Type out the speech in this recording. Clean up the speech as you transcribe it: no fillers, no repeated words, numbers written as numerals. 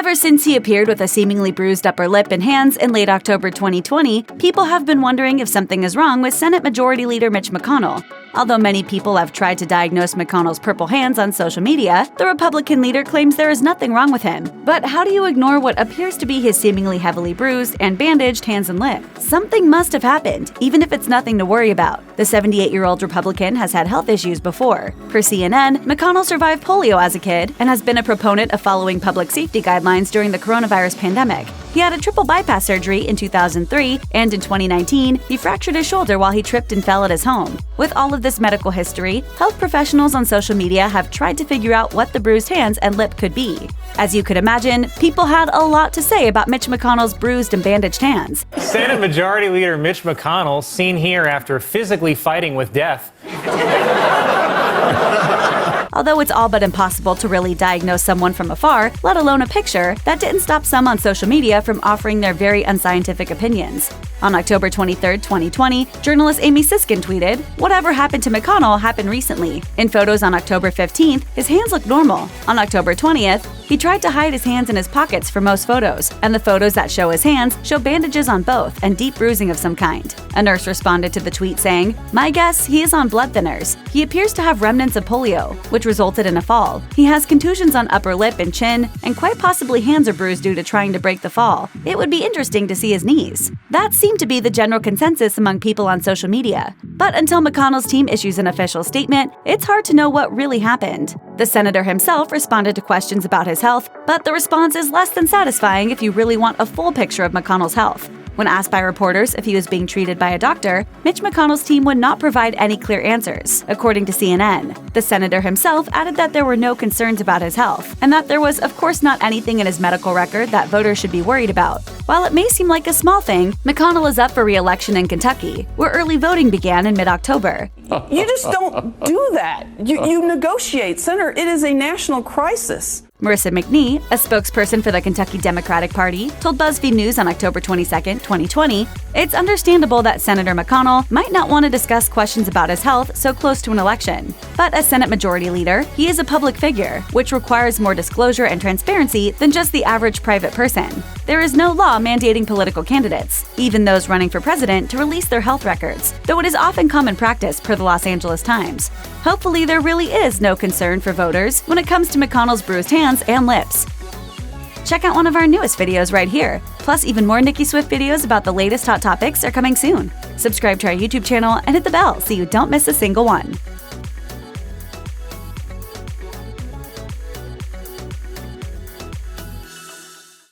Ever since he appeared with a seemingly bruised upper lip and hands in late October 2020, people have been wondering if something is wrong with Senate Majority Leader Mitch McConnell. Although many people have tried to diagnose McConnell's purple hands on social media, the Republican leader claims there is nothing wrong with him. But how do you ignore what appears to be his seemingly heavily bruised and bandaged hands and lip? Something must have happened, even if it's nothing to worry about. The 78-year-old Republican has had health issues before. Per CNN, McConnell survived polio as a kid and has been a proponent of following public safety guidelines during the coronavirus pandemic. He had a triple bypass surgery in 2003, and in 2019, he fractured his shoulder while he tripped and fell at his home. With all of this medical history, health professionals on social media have tried to figure out what the bruised hands and lip could be. As you could imagine, people had a lot to say about Mitch McConnell's bruised and bandaged hands. Senate Majority Leader Mitch McConnell seen here after physically fighting with death. Although it's all but impossible to really diagnose someone from afar, let alone a picture, that didn't stop some on social media from offering their very unscientific opinions. On October 23, 2020, journalist Amy Siskin tweeted, "Whatever happened to McConnell happened recently. In photos on October 15th, his hands look normal. On October 20th, he tried to hide his hands in his pockets for most photos, and the photos that show his hands show bandages on both and deep bruising of some kind." A nurse responded to the tweet saying, "My guess, he is on blood thinners. He appears to have remnants of polio, which resulted in a fall. He has contusions on upper lip and chin, and quite possibly hands are bruised due to trying to break the fall. It would be interesting to see his knees." That seemed to be the general consensus among people on social media. But until McConnell's team issues an official statement, it's hard to know what really happened. The senator himself responded to questions about his health, but the response is less than satisfying if you really want a full picture of McConnell's health. When asked by reporters if he was being treated by a doctor, Mitch McConnell's team would not provide any clear answers, according to CNN. The senator himself added that there were no concerns about his health, and that there was, of course, not anything in his medical record that voters should be worried about. While it may seem like a small thing, McConnell is up for re-election in Kentucky, where early voting began in mid-October. You just don't do that. You negotiate. Senator, it is a national crisis. Marissa McNee, a spokesperson for the Kentucky Democratic Party, told BuzzFeed News on October 22, 2020, "It's understandable that Senator McConnell might not want to discuss questions about his health so close to an election. But as Senate Majority Leader, he is a public figure, which requires more disclosure and transparency than just the average private person. There is no law mandating political candidates, even those running for president, to release their health records, though it is often common practice per the Los Angeles Times. Hopefully there really is no concern for voters when it comes to McConnell's bruised hands and lips." Check out one of our newest videos right here. Plus, even more Nicki Swift videos about the latest hot topics are coming soon. Subscribe to our YouTube channel and hit the bell so you don't miss a single one.